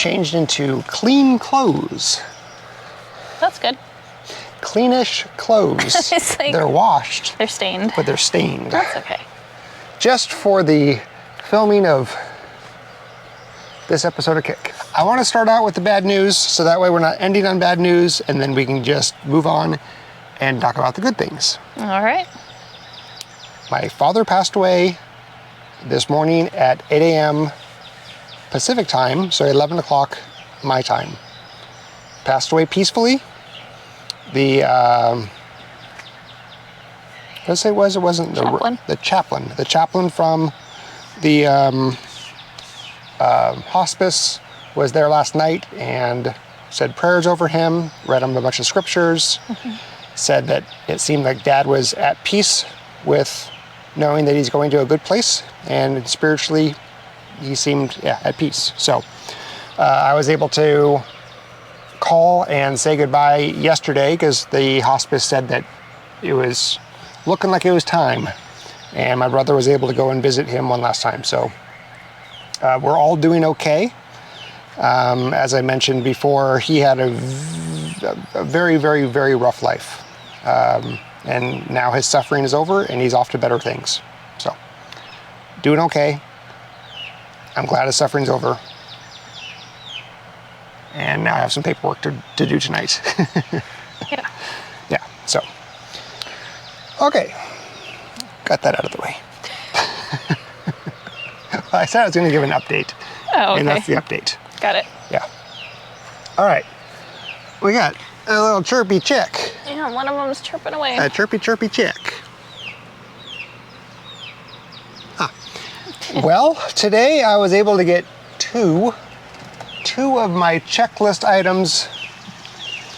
changed into clean clothes. That's good. Cleanish clothes. It's like they're washed. they're stained. But they're stained. That's okay. Just for the filming of this episode of Kick. I want to start out with the bad news, so that way we're not ending on bad news, and then we can just move on and talk about the good things. All right. My father passed away this morning at 8 a.m. Pacific time, so 11 o'clock my time. Passed away peacefully. The, what did I say it was? It wasn't chaplain. The chaplain. The chaplain from the hospice was there last night and said prayers over him, read him a bunch of scriptures, said that it seemed like Dad was at peace with knowing that he's going to a good place, and spiritually he seemed at peace. So I was able to call and say goodbye yesterday because the hospice said that it was looking like it was time, and my brother was able to go and visit him one last time. So we're all doing okay. As I mentioned before, he had a very, very, very rough life. And now his suffering is over and he's off to better things. So, doing okay. I'm glad his suffering's over. And now I have some paperwork to do tonight. Yeah. Yeah, so. Okay. Got that out of the way. I said I was going to give an update. Oh, okay. And that's the update. Got it. Yeah. All right. We got a little chirpy chick. Yeah, one of them's chirping away. A chirpy chick. Well, today I was able to get two of my checklist items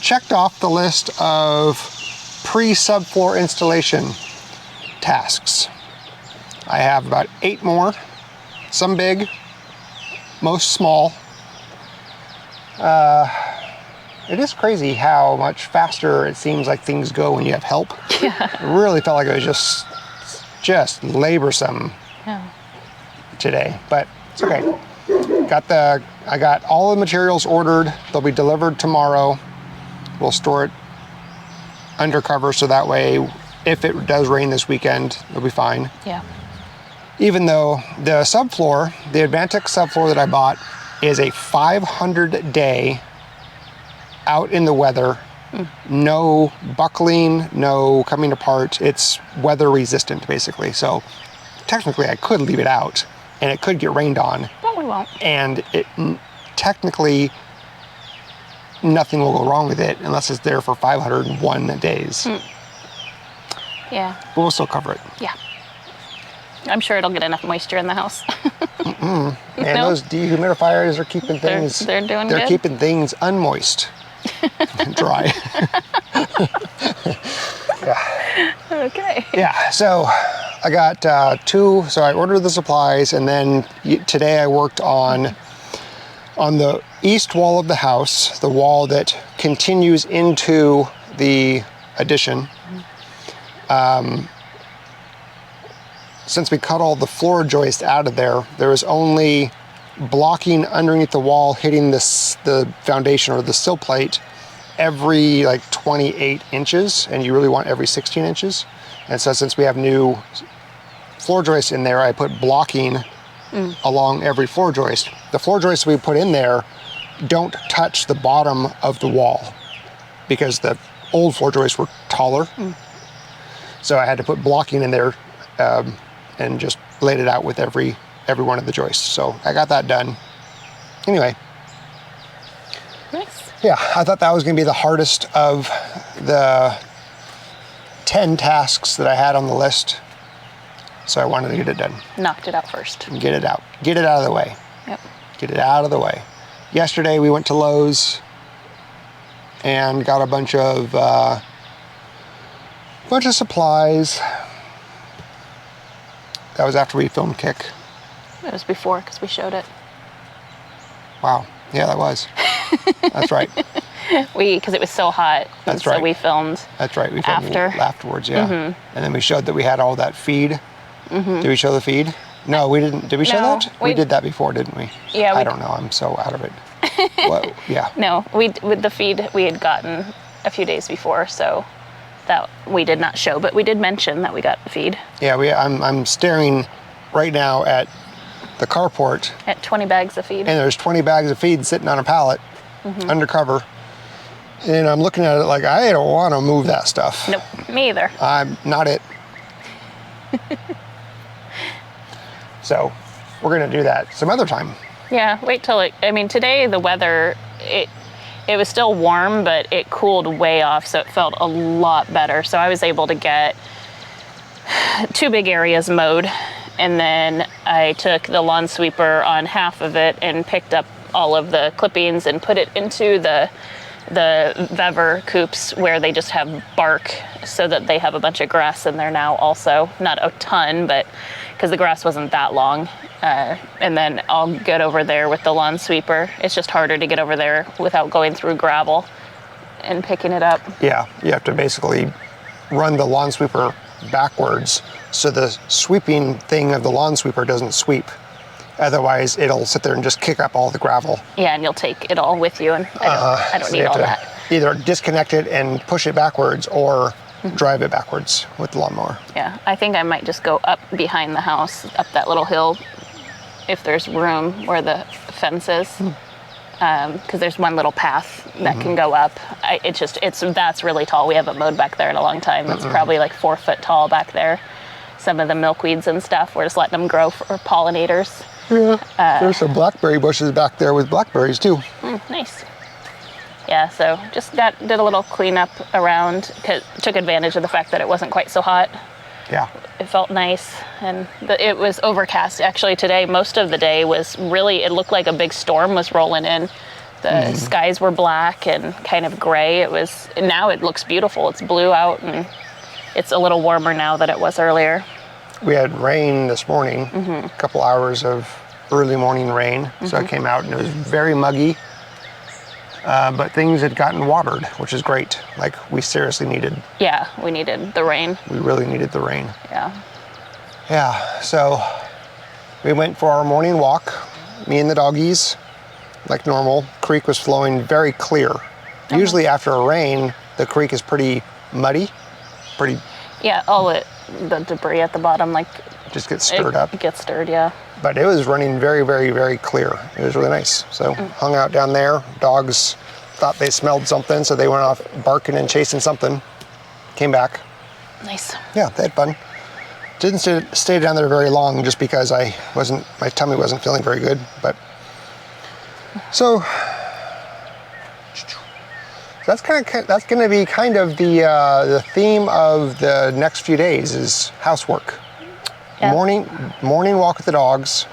checked off the list of pre-subfloor installation tasks. I have about 8 more, some big, most small. It is crazy how much faster it seems like things go when you have help. Yeah. It really felt like it was just laborsome today, but it's okay. I got all the materials ordered. They'll be delivered tomorrow. We'll store it under cover so that way if it does rain this weekend, it'll be fine. Yeah. Even though the subfloor, the Advantix subfloor that I bought is a 500-day out in the weather, no buckling, no coming apart. It's weather resistant basically. So technically I could leave it out and it could get rained on. But we won't. And technically nothing will go wrong with it unless it's there for 501 days. Yeah. But we'll still cover it. Yeah. I'm sure it'll get enough moisture in the house. And those dehumidifiers are keeping things. They're doing They're good? keeping things unmoist, dry. Yeah. Okay. Yeah. So I got 2. So I ordered the supplies, and then today I worked on the east wall of the house, the wall that continues into the addition. Since we cut all the floor joists out of there, there was only blocking underneath the wall hitting the foundation or the sill plate every like 28 inches, and you really want every 16 inches. And so since we have new floor joists in there, I put blocking along every floor joist. The floor joists we put in there don't touch the bottom of the wall because the old floor joists were taller. So I had to put blocking in there and just laid it out with every one of the joists. So I got that done. Anyway. Nice. Yeah, I thought that was going to be the hardest of the 10 tasks that I had on the list. So I wanted to get it done. Knocked it out first. Get it out. Get it out of the way. Yep. Get it out of the way. Yesterday we went to Lowe's and got a bunch of supplies. That was after we filmed Kick. It was before because we showed it. Wow. Yeah, that was. That's right. Because it was so hot. That's right. So we filmed. That's right. We filmed afterwards. Yeah. And then we showed that we had all that feed. Did we show the feed? No, we didn't. Did we say No, that? We did that before, didn't we? Yeah, I don't know. I'm so out of it. Well, yeah. No, with the feed we had gotten a few days before, so that we did not show, but we did mention that we got the feed. Yeah, I'm staring right now at the carport. At 20 bags of feed. And there's 20 bags of feed sitting on a pallet undercover. And I'm looking at it like, I don't want to move that stuff. Nope, me either. I'm not it. So we're going to do that some other time. Yeah, wait till today the weather, it was still warm, but it cooled way off, so it felt a lot better. So I was able to get 2 big areas mowed, and then I took the lawn sweeper on half of it and picked up all of the clippings and put it into the Vever coops where they just have bark, so that they have a bunch of grass in there now also. Not a ton, but because the grass wasn't that long. And then I'll get over there with the lawn sweeper. It's just harder to get over there without going through gravel and picking it up. Yeah, you have to basically run the lawn sweeper backwards so the sweeping thing of the lawn sweeper doesn't sweep. Otherwise, it'll sit there and just kick up all the gravel. Yeah, and you'll take it all with you, and I don't So need you have all to that. Either disconnect it and push it backwards, or drive it backwards with the lawnmower. Yeah, I think I might just go up behind the house, up that little hill, if there's room where the fence is, because there's one little path that can go up. That's really tall. We haven't mowed back there in a long time. It's probably like 4 foot tall back there. Some of the milkweeds and stuff, we're just letting them grow for pollinators. Yeah, there's some blackberry bushes back there with blackberries too. Nice. Yeah, so just did a little cleanup around, took advantage of the fact that it wasn't quite so hot. Yeah. It felt nice, and it was overcast. Actually, today, most of the day was really, it looked like a big storm was rolling in. The skies were black and kind of gray. Now it looks beautiful. It's blue out, and it's a little warmer now than it was earlier. We had rain this morning, a couple hours of early morning rain. So I came out and it was very muggy, but things had gotten watered, which is great. Like we seriously needed. Yeah, we needed the rain. We really needed the rain. Yeah. Yeah, so we went for our morning walk, me and the doggies, like normal. Creek was flowing very clear. Usually after a rain, the creek is pretty muddy, pretty. Yeah, the debris at the bottom, just gets stirred up. It gets stirred, yeah. But it was running very, very, very clear. It was really nice. So hung out down there. Dogs thought they smelled something, so they went off barking and chasing something. Came back. Nice. Yeah, they had fun. Didn't stay down there very long just because my tummy wasn't feeling very good. But so that's going to be kind of the theme of the next few days is housework. Yeah. Morning walk with the dogs,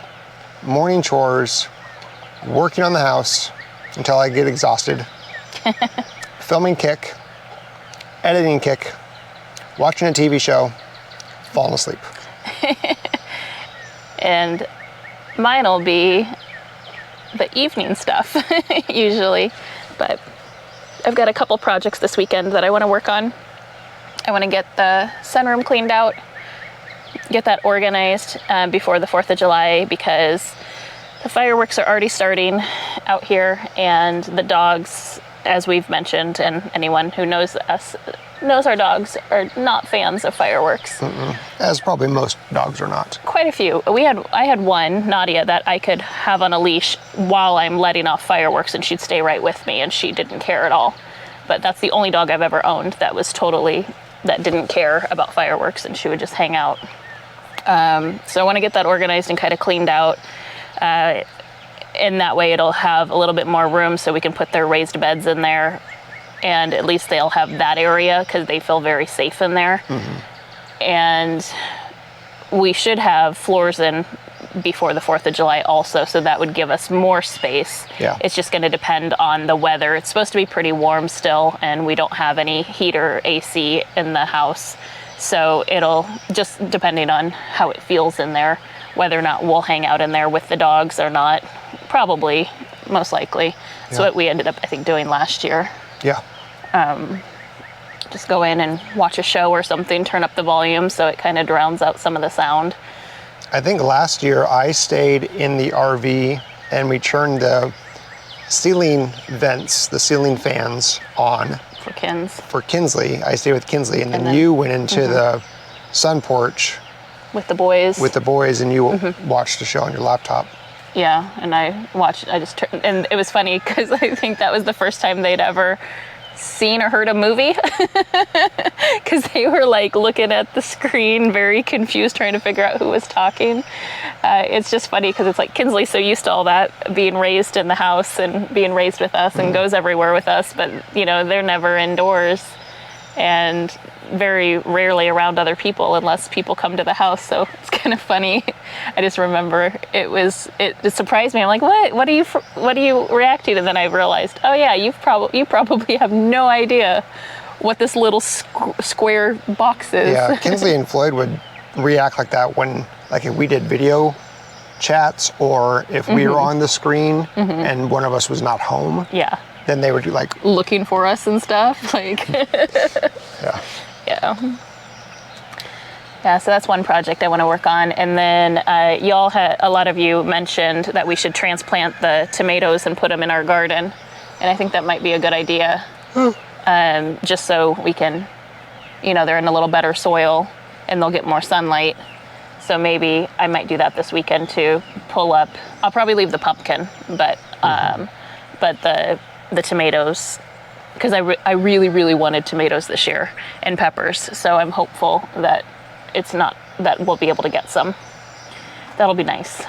morning chores, working on the house until I get exhausted, filming Kick, editing Kick, watching a TV show, falling asleep. And mine will be the evening stuff usually, but I've got a couple projects this weekend that I want to work on. I want to get the sunroom cleaned out, get that organized before the 4th of July, because the fireworks are already starting out here, and the dogs, as we've mentioned, and anyone who knows us knows our dogs are not fans of fireworks. As probably most dogs are not. Quite a few. I had one, Nadia, that I could have on a leash while I'm letting off fireworks, and she'd stay right with me, and she didn't care at all. But that's the only dog I've ever owned that didn't care about fireworks, and she would just hang out. So I want to get that organized and kind of cleaned out. And that way it'll have a little bit more room so we can put their raised beds in there, and at least they'll have that area because they feel very safe in there. And we should have floors in before the 4th of July also, so that would give us more space. Yeah. It's just going to depend on the weather. It's supposed to be pretty warm still, and we don't have any heater AC in the house. So it'll just, depending on how it feels in there, whether or not we'll hang out in there with the dogs or not. Probably, most likely. That's what we ended up, I think, doing last year. Yeah. Just go in and watch a show or something, turn up the volume so it kind of drowns out some of the sound. I think last year I stayed in the RV and we turned the ceiling vents, the ceiling fans on. For Kinsley. I stayed with Kinsley, and then you went into the sun porch. With the boys. And you watched the show on your laptop. Yeah, and I just turned, and it was funny because I think that was the first time they'd ever seen or heard a movie, because they were like looking at the screen very confused, trying to figure out who was talking. It's just funny because it's like Kinsley's so used to all that, being raised in the house and being raised with us and goes everywhere with us, but you know, they're never indoors and very rarely around other people unless people come to the house. So it's kind of funny. I just remember it surprised me. I'm like, what are you reacting? And then I realized, oh yeah, you probably have no idea what this little square box is. Yeah, Kinsley and Floyd would react like that when, like, if we did video chats or if we were on the screen and one of us was not home. Yeah. Then they would do like looking for us and stuff. Like yeah. Yeah. Yeah, so that's one project I want to work on. And then a lot of you mentioned that we should transplant the tomatoes and put them in our garden. And I think that might be a good idea. Just so we can, you know, they're in a little better soil and they'll get more sunlight. So maybe I might do that this weekend to pull up. I'll probably leave the pumpkin, but the tomatoes, because I really, really wanted tomatoes this year and peppers. So I'm hopeful that that we'll be able to get some. That'll be nice.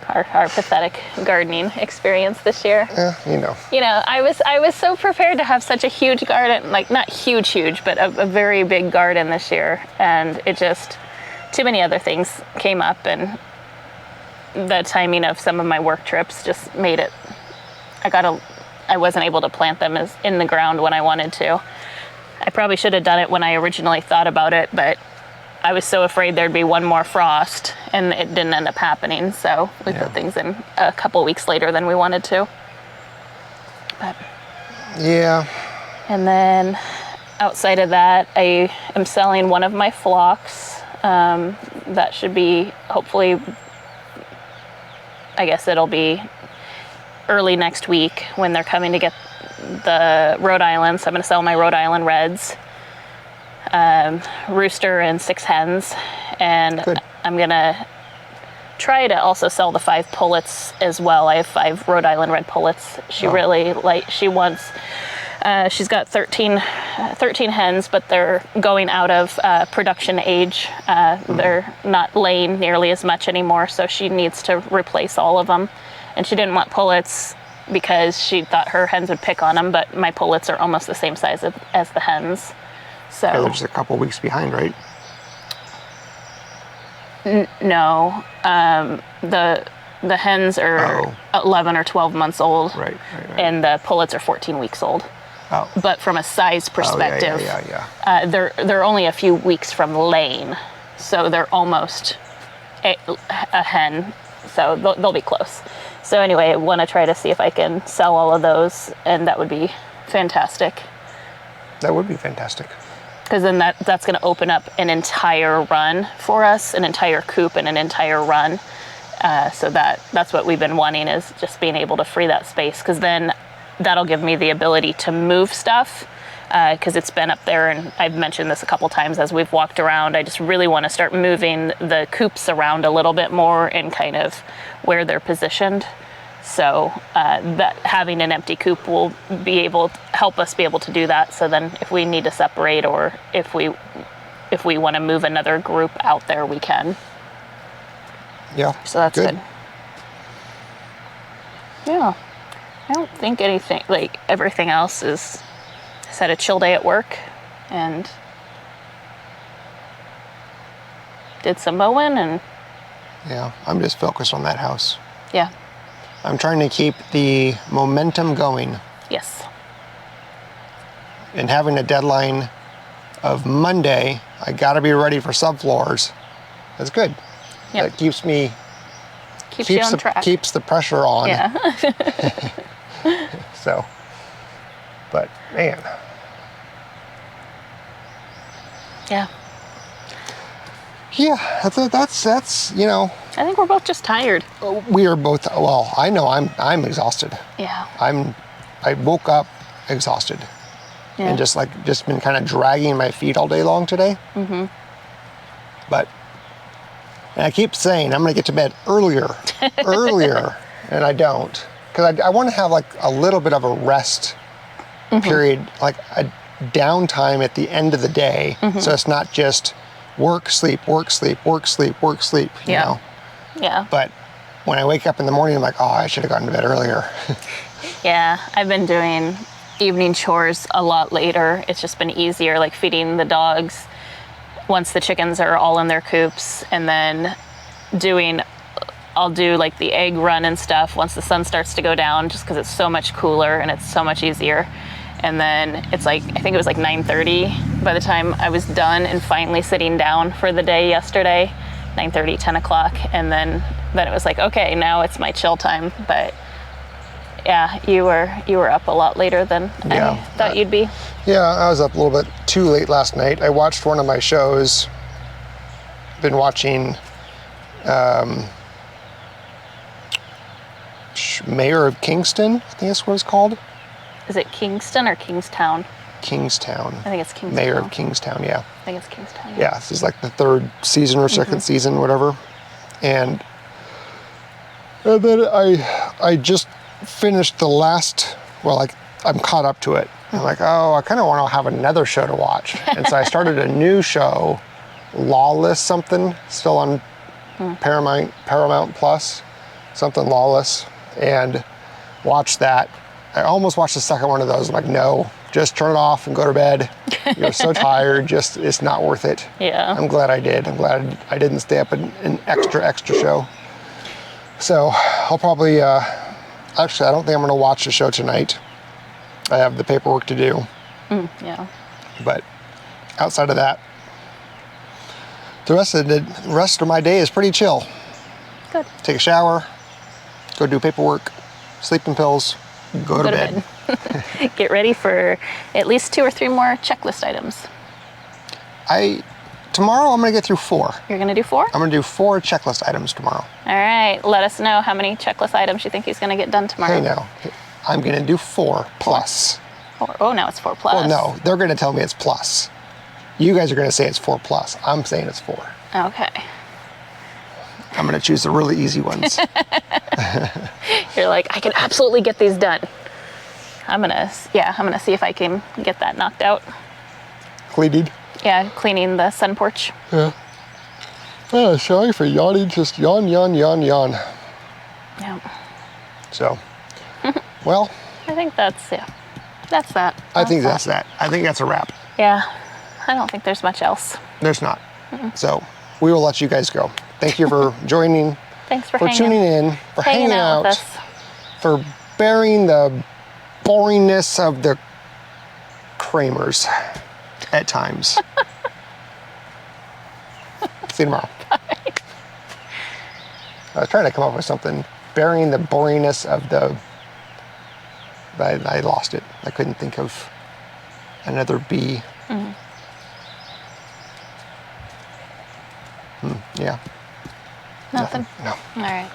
Our pathetic gardening experience this year. You know, I was so prepared to have such a huge garden, like not huge, but a very big garden this year. And it just, too many other things came up, and the timing of some of my work trips just made it, I wasn't able to plant them in the ground when I wanted to. I probably should have done it when I originally thought about it, but I was so afraid there'd be one more frost, and it didn't end up happening. So we put things in a couple weeks later than we wanted to. But yeah. And then outside of that, I am selling one of my flocks. That should be hopefully, I guess it'll be early next week when they're coming to get the Rhode Island. So I'm going to sell my Rhode Island Reds, rooster and 6 hens. And Good. I'm going to try to also sell the 5 pullets as well. I have 5 Rhode Island Red pullets. She's got 13 hens, but they're going out of production age. They're not laying nearly as much anymore, so she needs to replace all of them. And she didn't want pullets because she thought her hens would pick on them, but my pullets are almost the same size as the hens. So they're just a couple weeks behind, right? No, the hens are 11 or 12 months old, right. And the pullets are 14 weeks old. Oh. But from a size perspective, they're only a few weeks from laying, so they're almost a hen, so they'll be close. So anyway, I want to try to see if I can sell all of those, and that would be fantastic. That would be fantastic. Because then that's going to open up an entire run for us, an entire coop and an entire run. So that's what we've been wanting, is just being able to free that space, because then that'll give me the ability to move stuff, because it's been up there, and I've mentioned this a couple times as we've walked around. I just really want to start moving the coops around a little bit more and kind of where they're positioned. So that having an empty coop will help us be able to do that. So then if we need to separate, or if we want to move another group out there, we can. Yeah. So that's good. Yeah. I don't think anything, like everything else is, I had a chill day at work and did some mowing and. Yeah, I'm just focused on that house. Yeah. I'm trying to keep the momentum going. Yes. And having a deadline of Monday, I gotta be ready for subfloors. That's good. Yep. That keeps me, you on track. Keeps the pressure on. Yeah. So, but man. Yeah, that's you know, I think we're both just tired. we are both. Well, I know I'm exhausted. Yeah. I woke up exhausted Yeah. and just been kind of dragging my feet all day long today. But and I keep saying I'm gonna get to bed earlier, and I don't, because I want to have like a little bit of a rest period, like a downtime at the end of the day, so it's not just work, sleep, work, sleep, work, sleep, work, sleep. You Yeah. know. Yeah. But when I wake up in the morning, I'm like, oh, I should have gotten to bed earlier. Yeah. I've been doing evening chores a lot later. It's just been easier, like feeding the dogs once the chickens are all in their coops, and then I'll do like the egg run and stuff once the sun starts to go down, just because it's so much cooler and it's so much easier. And then it's like, I think it was like 9:30 by the time I was done and finally sitting down for the day yesterday, 9:30, 10 o'clock. And then it was like, okay, now it's my chill time. But yeah, you were up a lot later than I thought you'd be. Yeah, I was up a little bit too late last night. I watched one of my shows. Been watching Mayor of Kingston, I think that's what it's called. Is it Kingston or Kingstown? Kingstown. I think it's Kingstown. Mayor of Kingstown, yeah. I think it's Kingstown. Yeah, this is like the third season or second season, whatever. And then I just finished the last, well, like I'm caught up to it. I'm like, oh, I kind of want to have another show to watch. And so I started a new show, Lawless something, still on Paramount Plus, something Lawless, and watched that. I almost watched the second one of those. I'm like, no, just turn it off and go to bed. You're so tired, it's not worth it. Yeah. I'm glad I did. I'm glad I didn't stay up an extra show. So I'll probably, actually, I don't think I'm gonna watch the show tonight. I have the paperwork to do. Yeah. But outside of that, the rest of my day is pretty chill. Good. Take a shower, go do paperwork, sleeping pills, go to bed. Get ready for at least 2 or 3 more checklist items. Tomorrow I'm gonna get through 4. You're gonna do 4? I'm gonna do 4 checklist items tomorrow. All right. Let us know how many checklist items you think he's gonna get done tomorrow. Hey now, I'm gonna do 4 plus. Oh, now it's 4 plus. Well, no, they're gonna tell me it's plus. You guys are gonna say it's 4 plus. I'm saying it's 4. Okay. I'm gonna choose the really easy ones. You're like, I can absolutely get these done. I'm gonna see if I can get that knocked out. Cleaning. Yeah, cleaning the sun porch. Yeah. Oh, sorry for yawning, just yawn. Yeah. So, well. I think that's that. I think that's that. I think that's a wrap. Yeah. I don't think there's much else. There's not. So, we will let you guys go. Thank you for joining. Thanks for tuning in, for hanging out with us, for bearing the boringness of the Kraemers at times. See you tomorrow. Bye. I was trying to come up with something. Bearing the boringness of the... I lost it. I couldn't think of another B. Yeah. Nothing? No. All right.